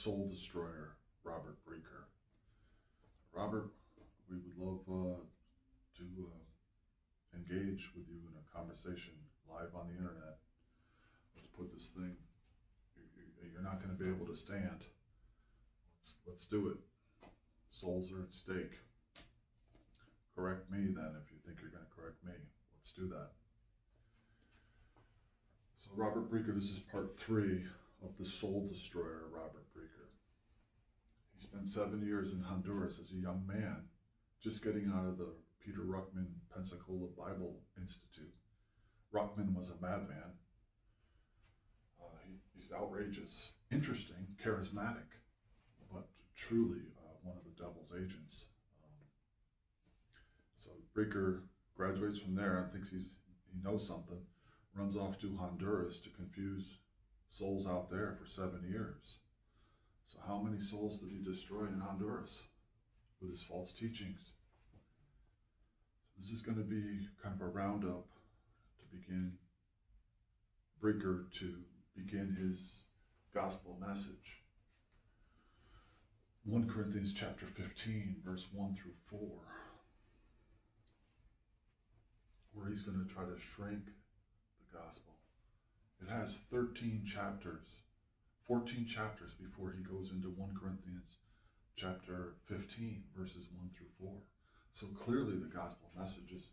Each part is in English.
soul destroyer, Robert Breaker. Robert, we would love to engage with you in a conversation live on the internet. Let's put this thing, you're not going to be able to stand. Let's do it. Souls are at stake. Correct me then if you think you're going to correct me. Let's do that. So Robert Breaker, this is part 3 of the soul destroyer, Robert Breaker. He spent 7 years in Honduras as a young man, just getting out of the Peter Ruckman Pensacola Bible Institute. Ruckman was a madman. He's outrageous, interesting, charismatic, but truly one of the devil's agents. So Breaker graduates from there and thinks he knows something, runs off to Honduras to confuse souls out there for 7 years. So how many souls did he destroy in Honduras with his false teachings? So this is going to be kind of a roundup to begin Breaker to begin his gospel message. 1 Corinthians chapter 15, verse 1 through 4, where he's going to try to shrink the gospel. It has 13 chapters, 14 chapters before he goes into 1 Corinthians chapter 15, verses 1 through 4. So clearly the gospel message is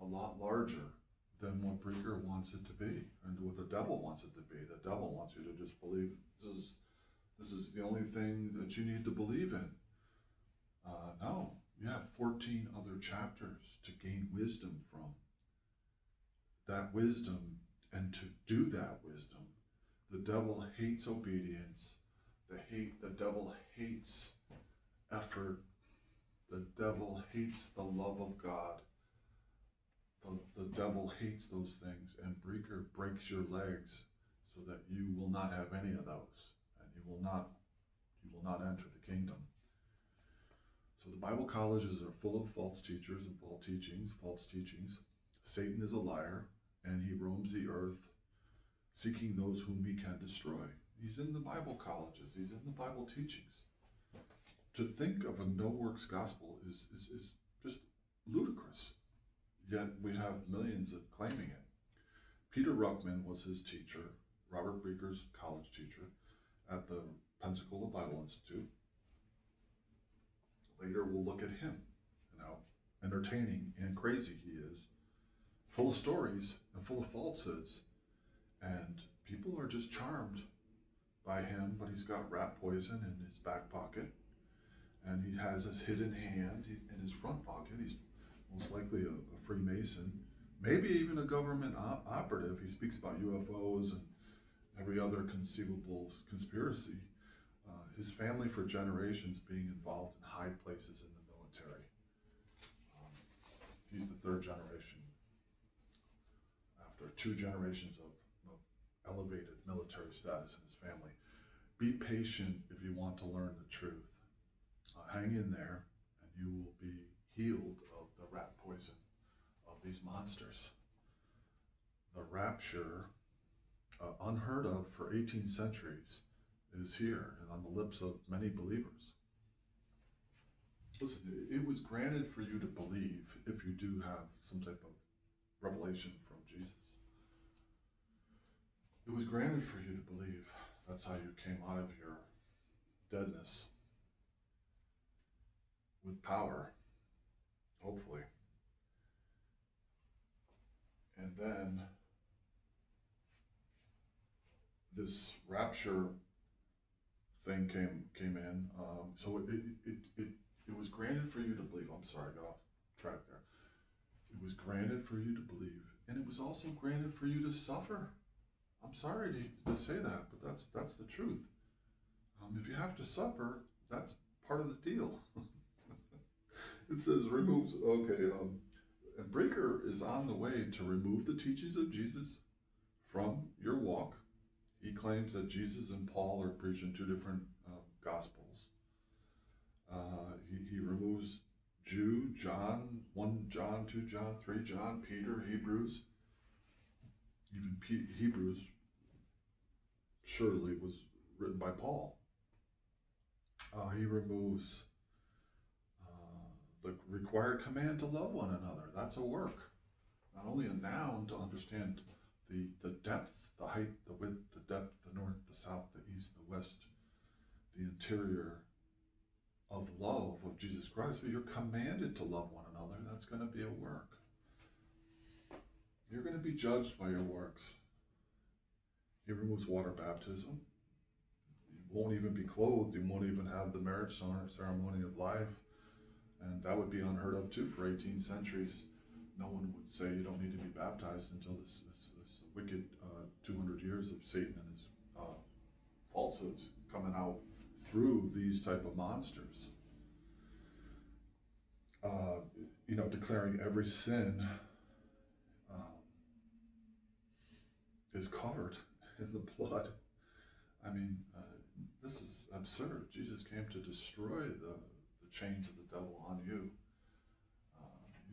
a lot larger than what Breaker wants it to be and what the devil wants it to be. The devil wants you to just believe this is the only thing that you need to believe in. No, you have 14 other chapters to gain wisdom from. That wisdom, and to do that wisdom, the devil hates obedience. The devil hates effort. The devil hates the love of God. The devil hates those things, and Breaker breaks your legs so that you will not have any of those, and you will not enter the kingdom. So the Bible colleges are full of false teachers and false teachings. Satan is a liar, and he roams the earth seeking those whom he can destroy. He's in the Bible colleges. He's in the Bible teachings. To think of a no-works gospel is just ludicrous. Yet we have millions of claiming it. Peter Ruckman was his teacher, Robert Breaker's college teacher at the Pensacola Bible Institute. Later we'll look at him and how entertaining and crazy he is, full of stories and full of falsehoods. And people are just charmed by him, but he's got rat poison in his back pocket, and he has his hidden hand in his front pocket. He's most likely a Freemason, maybe even a government operative. He speaks about UFOs and every other conceivable conspiracy. His family for generations being involved in high places in the military. He's the 3rd generation after 2 generations of elevated military status in his family. Be patient if you want to learn the truth. Hang in there and you will be healed of the rat poison of these monsters. The rapture, unheard of for 18 centuries, is here and on the lips of many believers. Listen, it was granted for you to believe if you do have some type of revelation from Jesus. It was granted for you to believe. That's how you came out of your deadness with power, hopefully. And then this rapture thing came in. So it was granted for you to believe. I'm sorry, I got off track there. It was granted for you to believe, and it was also granted for you to suffer. I'm sorry to say that, but that's the truth. If you have to suffer, that's part of the deal. It says removes. Okay, and Breaker is on the way to remove the teachings of Jesus from your walk. He claims that Jesus and Paul are preaching 2 different gospels. He removes Jude, John, 1 John, 2 John, 3 John, Peter, Hebrews. Even Hebrews surely was written by Paul. He removes the required command to love one another. That's a work. Not only a noun to understand the depth, the height, the width, the depth, the north, the south, the east, the west, the interior of love of Jesus Christ, but you're commanded to love one another. That's going to be a work. You're going to be judged by your works. He removes water baptism. You won't even be clothed. You won't even have the marriage ceremony of life. And that would be unheard of too for 18 centuries. No one would say you don't need to be baptized until this wicked 200 years of Satan and his falsehoods coming out through these type of monsters. Declaring every sin is covered in the blood. I mean, this is absurd. Jesus came to destroy the chains of the devil on you.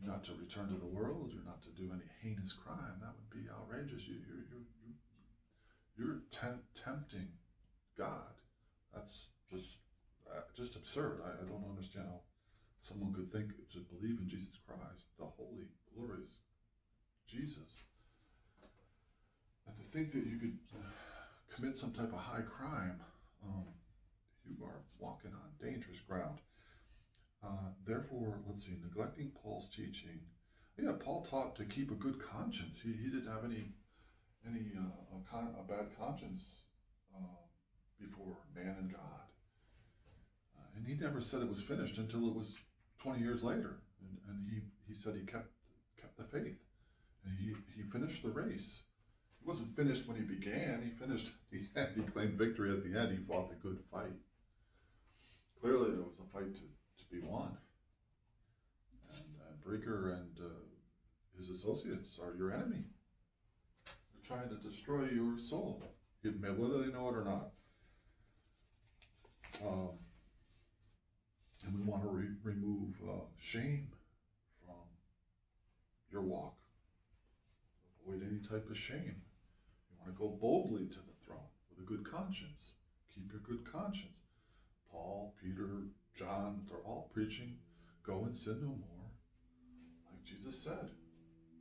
You're not to return to the world. You're not to do any heinous crime. That would be outrageous. You're tempting God. That's just absurd. I don't understand how someone could think to believe in Jesus Christ, the holy, glorious Jesus, and to think that you could commit some type of high crime. You are walking on dangerous ground. Therefore, let's see, neglecting Paul's teaching. Yeah, Paul taught to keep a good conscience. He didn't have any a bad conscience before man and God. And he never said it was finished until it was 20 years later. And he said he kept the faith. And he finished the race. He wasn't finished when he began. He finished at the end. He claimed victory at the end. He fought the good fight. Clearly, there was a fight to be won. And Breaker and his associates are your enemy. They're trying to destroy your soul, whether they know it or not. And we want to remove shame from your walk. Avoid any type of shame. You want to go boldly to the throne with a good conscience. Keep your good conscience. Paul, Peter, John, they're all preaching, go and sin no more. Like Jesus said,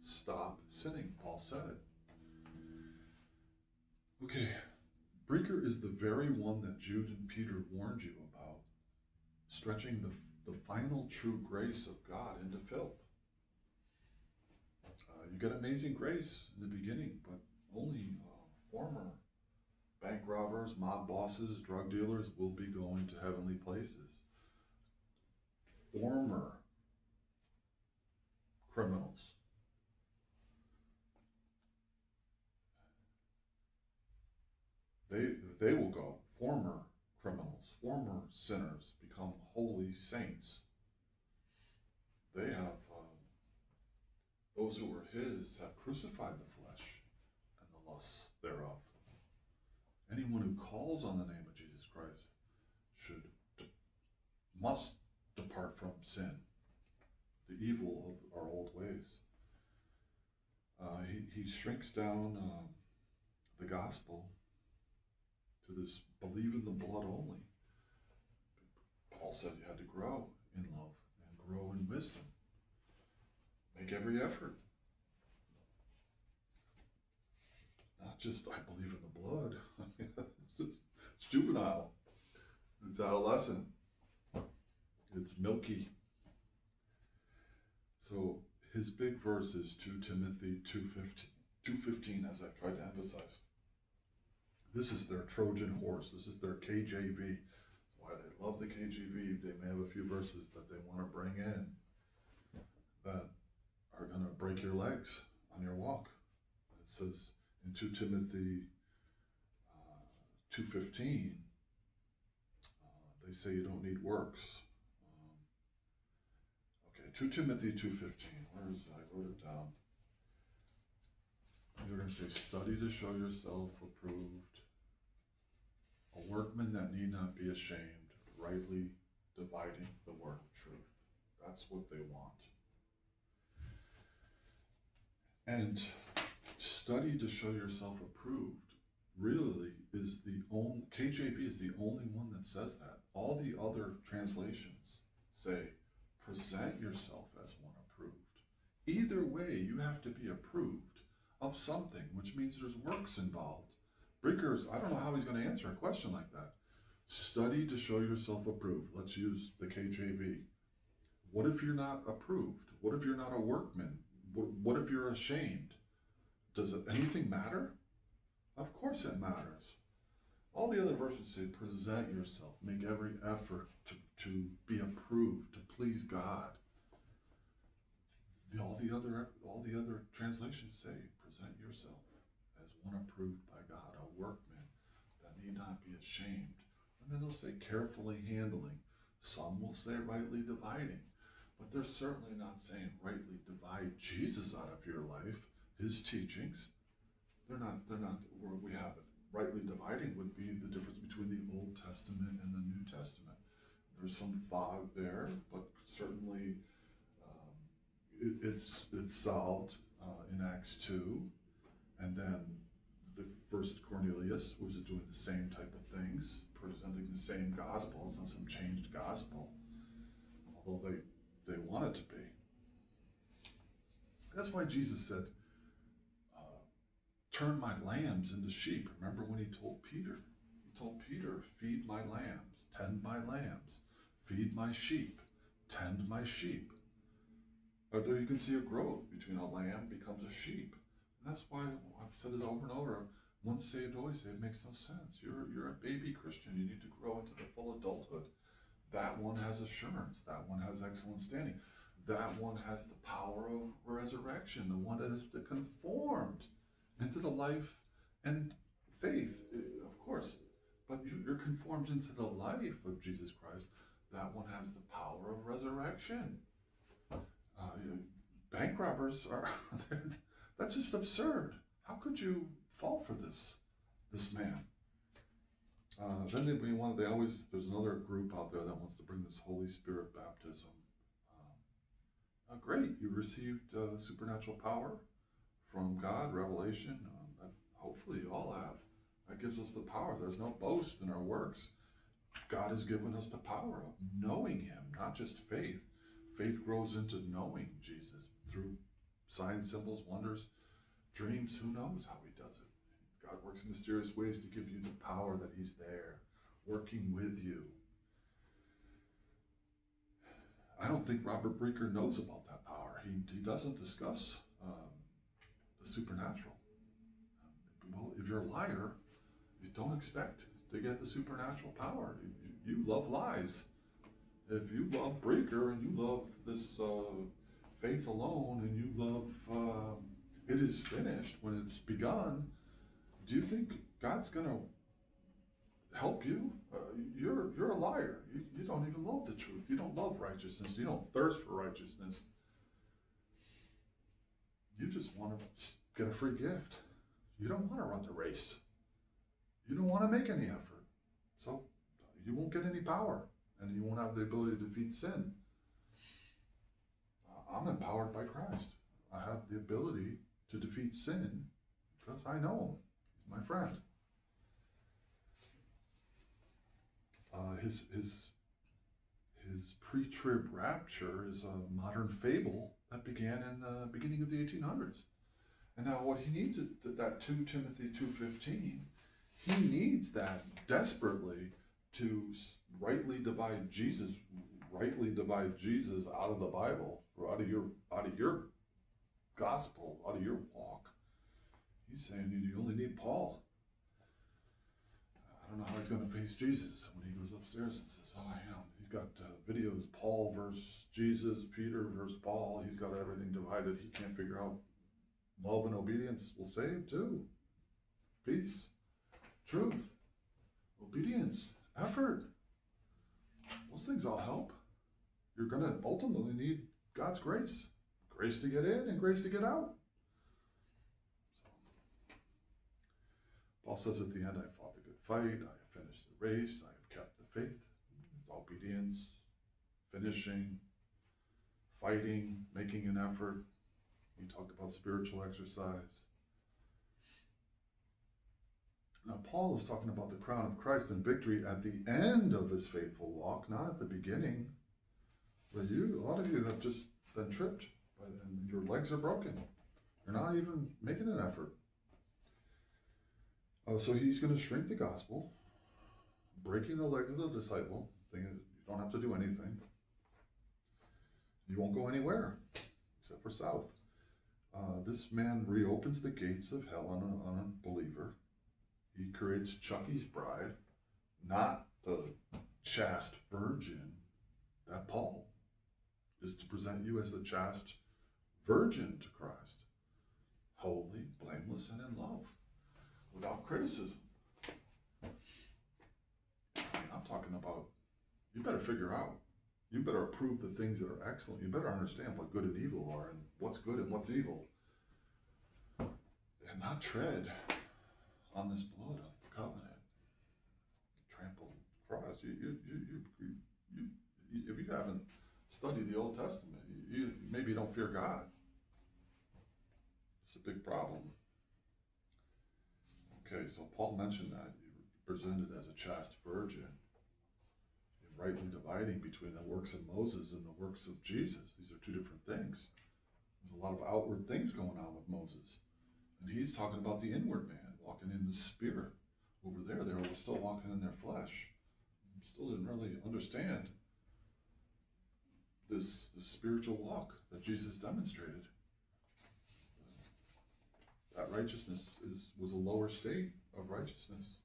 stop sinning. Paul said it. Okay, Breaker is the very one that Jude and Peter warned you about, stretching the final true grace of God into filth. You get amazing grace in the beginning, but only former bank robbers, mob bosses, drug dealers will be going to heavenly places. Former criminals. They will go. Former criminals, former sinners become holy saints. They have, those who were his have crucified the flesh and the lusts thereof. Anyone who calls on the name of Jesus Christ must depart from sin, the evil of our old ways. He shrinks down the gospel to this believe in the blood only. Paul said you had to grow in love and grow in wisdom. Make every effort. Not just, I believe in the blood. It's juvenile. It's adolescent. It's milky. So his big verse is 2 Timothy 2:15, as I've tried to emphasize. This is their Trojan horse. This is their KJV. That's why they love the KJV. They may have a few verses that they want to bring in that are going to break your legs on your walk. It says in 2 Timothy 2:15, they say you don't need works. 2 Timothy 2:15. Where is it? I wrote it down. They're going to say, study to show yourself approved, a workman that need not be ashamed, rightly dividing the word of truth. That's what they want. And study to show yourself approved really is the only, KJV is the only one that says that. All the other translations say, present yourself as one approved. Either way, you have to be approved of something, which means there's works involved. Brinker's, I don't know how he's going to answer a question like that. Study to show yourself approved. Let's use the KJV. What if you're not approved? What if you're not a workman? What if you're ashamed? Does anything matter? Of course it matters. All the other verses say, present yourself, make every effort to be approved, to please God. All the other translations say, present yourself as one approved by God, a workman that need not be ashamed. And then they'll say, carefully handling. Some will say rightly dividing, but they're certainly not saying rightly divide Jesus out of your life, his teachings. They're not where we have it. Rightly dividing would be the difference between the Old Testament and the New Testament. There's some fog there, but certainly it's solved in Acts 2. And then the first Cornelius was doing the same type of things, presenting the same gospel. It's not some changed gospel, although they want it to be. That's why Jesus said, turn my lambs into sheep. Remember when he told Peter? He told Peter, feed my lambs, tend my lambs, feed my sheep, tend my sheep. Right there you can see a growth between a lamb becomes a sheep. And that's why I've said it over and over. Once saved, always saved makes no sense. You're a baby Christian. You need to grow into the full adulthood. That one has assurance. That one has excellent standing. That one has the power of resurrection. The one that is conformed into the life and faith, of course, but you're conformed into the life of Jesus Christ. That one has the power of resurrection. Bank robbers are, that's just absurd. How could you fall for this man? Then there's another group out there that wants to bring this Holy Spirit baptism. Great, you received supernatural power from God, revelation. Hopefully you all have. That gives us the power. There's no boast in our works. God has given us the power of knowing him, not just faith. Faith grows into knowing Jesus through signs, symbols, wonders, dreams. Who knows how he does it? God works in mysterious ways to give you the power that he's there, working with you. I don't think Robert Brinker knows about that power. He doesn't discuss the supernatural. Well, if you're a liar, you don't expect to get the supernatural power. You love lies. If you love Brinker and you love this faith alone and you love it is finished when it's begun, do you think God's going to help you? You're a liar. You don't even love the truth. You don't love righteousness. You don't thirst for righteousness. You just want to get a free gift. You don't want to run the race. You don't want to make any effort. So you won't get any power and you won't have the ability to defeat sin. I'm empowered by Christ. I have the ability to defeat sin because I know him. He's my friend. His pre-trib rapture is a modern fable that began in the beginning of the 1800s. And now what he needs is that 2 Timothy 2:15. He needs that desperately to rightly divide Jesus out of the Bible, or out of your gospel, out of your walk. He's saying you only need Paul. I don't know how he's going to face Jesus when he goes upstairs and says, he's got videos, Paul versus Jesus, Peter versus Paul. He's got everything divided. He can't figure out love and obedience will save too. Peace, truth, obedience, effort. Those things all help. You're going to ultimately need God's grace. Grace to get in and grace to get out. So, Paul says at the end, I fought the good fight, I have finished the race, I have kept the faith. Obedience, finishing, fighting, making an effort. He talked about spiritual exercise. Now, Paul is talking about the crown of Christ and victory at the end of his faithful walk, not at the beginning. But a lot of you have just been tripped, and your legs are broken. You're not even making an effort. So he's going to shrink the gospel, breaking the legs of the disciple. Thing is, you don't have to do anything. You won't go anywhere except for south. This man reopens the gates of hell on a believer. He creates Chucky's bride, not the chaste virgin that Paul is to present you as the chaste virgin to Christ, holy, blameless, and in love, without criticism. I'm talking about, you better figure out, you better approve the things that are excellent. You better understand what good and evil are, and what's good and what's evil, and not tread on this blood of the covenant. Trample Christ. If you haven't studied the Old Testament, you maybe don't fear God. It's a big problem. Okay, so Paul mentioned that you're presented as a chaste virgin, you're rightly dividing between the works of Moses and the works of Jesus. These are two different things. There's a lot of outward things going on with Moses, and he's talking about the inward man walking in the spirit. Over there, they were still walking in their flesh. Still didn't really understand this spiritual walk that Jesus demonstrated. That righteousness was a lower state of righteousness.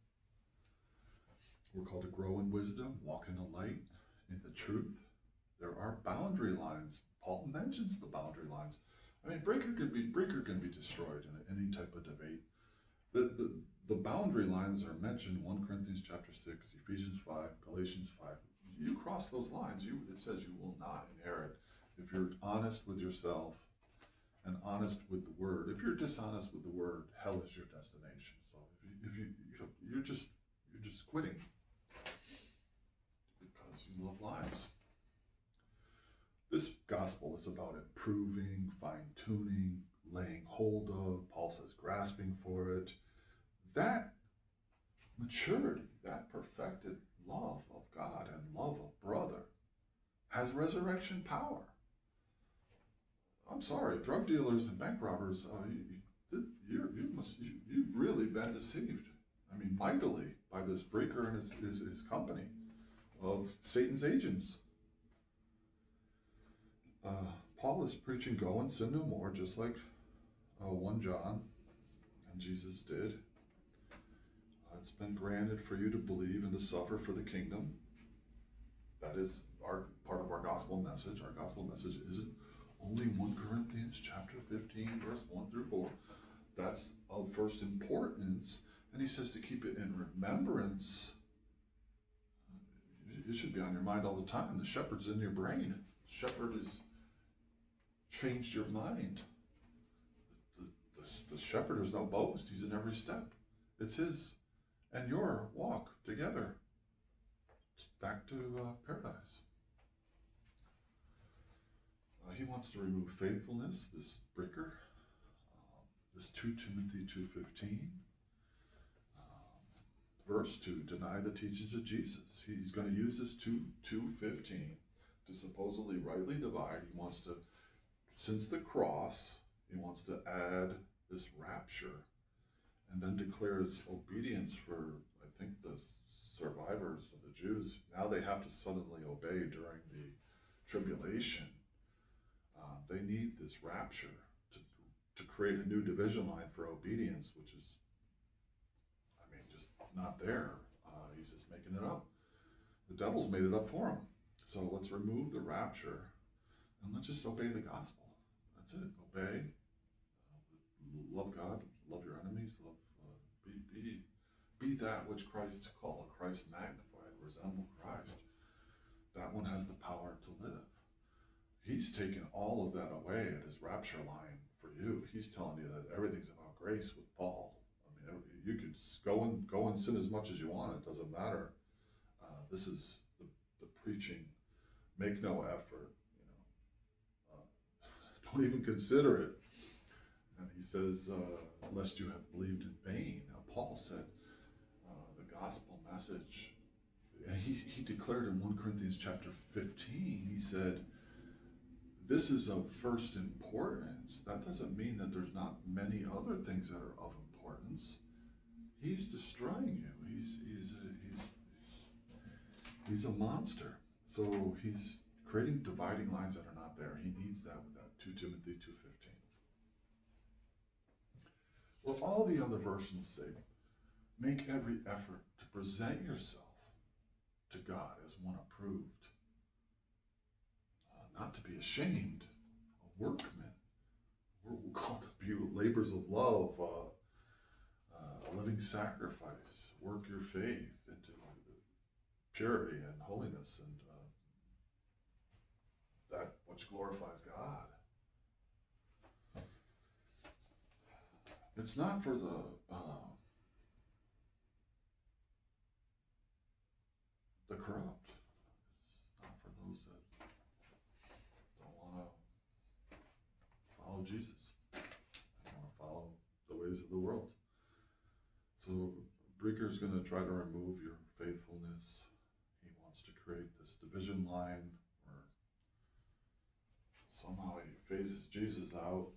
We're called to grow in wisdom, walk in the light, in the truth. There are boundary lines. Paul mentions the boundary lines. I mean, breaker can be destroyed in any type of debate. The boundary lines are mentioned 1 Corinthians chapter 6, Ephesians 5, Galatians 5. You cross those lines, it says you will not inherit. If you're honest with yourself and honest with the word. If you're dishonest with the word, hell is your destination. So you're just quitting because you love lies. This gospel is about improving, fine-tuning, laying hold of. Paul says grasping for it. That maturity, that perfected love of God and love of brother has resurrection power. I'm sorry, drug dealers and bank robbers, you've really been deceived. I mean, mightily by this breaker and his company of Satan's agents. Paul is preaching, go and sin no more, just like 1 John and Jesus did. It's been granted for you to believe and to suffer for the kingdom. That is part of our gospel message. Our gospel message isn't only 1 Corinthians chapter 15, verse 1 through 4. That's of first importance. And he says to keep it in remembrance. It should be on your mind all the time. The shepherd's in your brain. The shepherd has changed your mind. The shepherd is no boast. He's in every step. It's his and your walk together back to paradise. He wants to remove faithfulness, this breaker, this 2 Timothy 2:15 verse to deny the teachings of Jesus. He's going to use this 2:15 to supposedly rightly divide. He wants to, since the cross, he wants to add this rapture and then declares obedience for, I think, the survivors of the Jews. Now they have to suddenly obey during the tribulation. They need this rapture to create a new division line for obedience, which is, I mean, just not there. He's just making it up. The devil's made it up for him. So let's remove the rapture and let's just obey the gospel. That's it. Obey. Love God. Love your enemies. Love. Be that which Christ called. Christ magnified. Resemble Christ. That one has the power to live. He's taken all of that away at his rapture line for you. He's telling you that everything's about grace with Paul. I mean, you could go and sin as much as you want. It doesn't matter. This is the preaching. Make no effort. Don't even consider it. And he says, lest you have believed in vain. Now, Paul said, message. And he declared in 1 Corinthians chapter 15, he said, this is of first importance. That doesn't mean that there's not many other things that are of importance. He's destroying you. He's a monster. So he's creating dividing lines that are not there. He needs that with that 2 Timothy 2:15. Well, all the other versions say, make every effort to present yourself to God as one approved, not to be ashamed, a workman. We're called to be labors of love, a living sacrifice. Work your faith into purity and holiness and that which glorifies God. It's not for the corrupt. It's not for those that don't want to follow Jesus. They want to follow the ways of the world. So Breaker's going to try to remove your faithfulness. He wants to create this division line where somehow he phases Jesus out,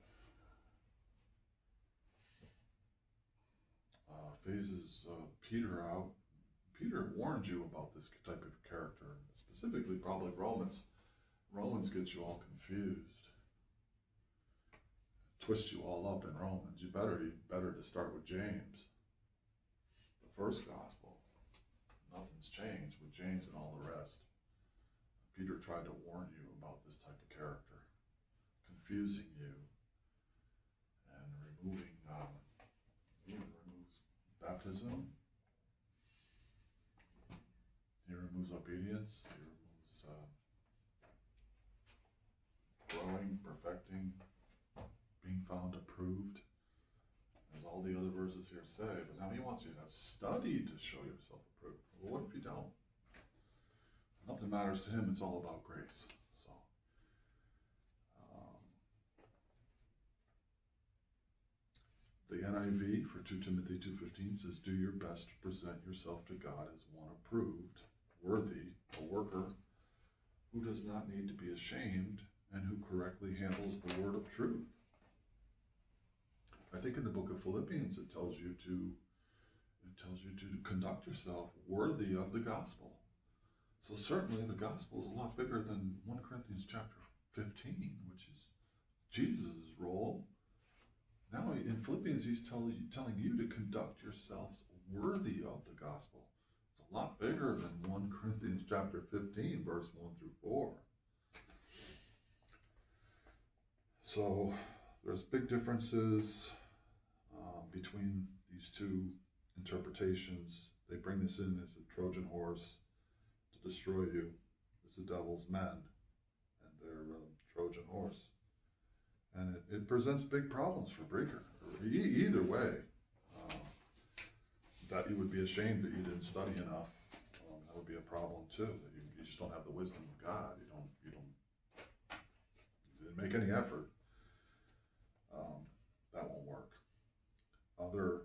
phases Peter out. Peter warned you about this type of character, specifically probably Romans. Romans gets you all confused, twist you all up in Romans. You better to start with James, the first gospel. Nothing's changed with James and all the rest. Peter tried to warn you about this type of character, confusing you and removing. He removes baptism. He removes obedience. He removes growing, perfecting, being found approved. As all the other verses here say. But now he wants you to have studied to show yourself approved. Well, what if you don't? Nothing matters to him. It's all about grace. So, the NIV for 2 Timothy 2:15 says, do your best to present yourself to God as one approved, worthy, a worker who does not need to be ashamed and who correctly handles the word of truth. I think in the book of Philippians it tells you to conduct yourself worthy of the gospel. So certainly the gospel is a lot bigger than 1 Corinthians chapter 15, which is Jesus' role. Now in Philippians he's telling you to conduct yourselves worthy of the gospel. It's a lot bigger than 1 Corinthians chapter 15, verse 1 through 4. So there's big differences between these two interpretations. They bring this in as a Trojan horse to destroy you, as the devil's men and their Trojan horse. And it presents big problems for Breaker. Either way, that you would be ashamed that you didn't study enough. That would be a problem too. That you just don't have the wisdom of God. You didn't make any effort. That won't work. Other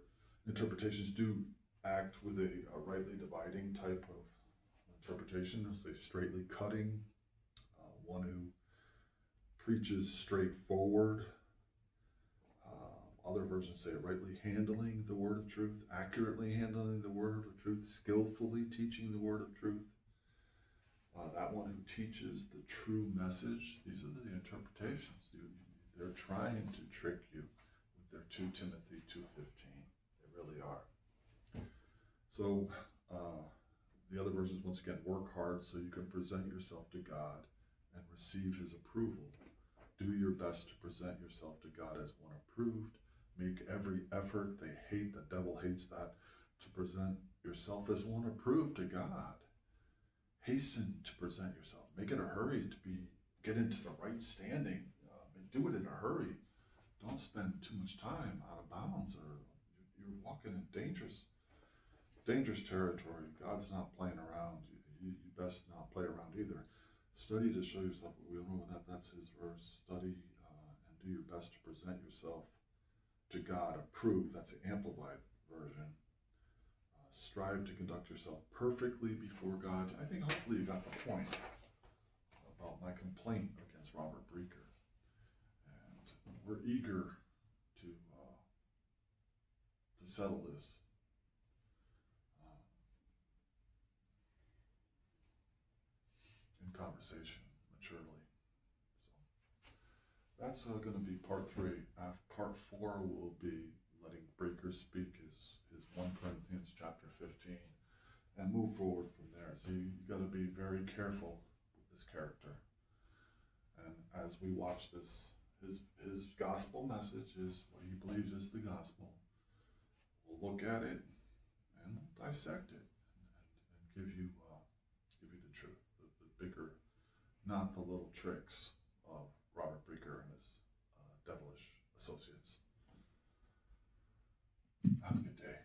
interpretations do act with a rightly dividing type of interpretation, as they straightly cutting, one who preaches straightforward. Other versions say rightly handling the word of truth, accurately handling the word of truth, skillfully teaching the word of truth. That one who teaches the true message. These are the interpretations. They're trying to trick you with their 2 Timothy 2:15. They really are. So the other verses, once again, work hard so you can present yourself to God and receive his approval. Do your best to present yourself to God as one approved. Make every effort. The devil hates that, to present yourself as one approved to God. Hasten to present yourself. Make it a hurry to get into the right standing. Do it in a hurry. Don't spend too much time out of bounds, or you're walking in dangerous territory. God's not playing around. You best not play around either. Study to show yourself. We don't know that's his verse. Study and do your best to present yourself to God approved. That's the Amplified version. strive to conduct yourself perfectly before God. I think hopefully you got the point about my complaint against Robert Breaker. And we're eager to settle this. In conversation, maturely. So that's going to be part 3. Part 4 will be letting Breaker speak his 1 Corinthians chapter 15 and move forward from there. So you got to be very careful with this character. And as we watch this, his gospel message is what he believes is the gospel. We'll look at it and we'll dissect it and give you the truth, the bigger, not the little tricks of Robert Breaker and his devilish associates. Have a good day.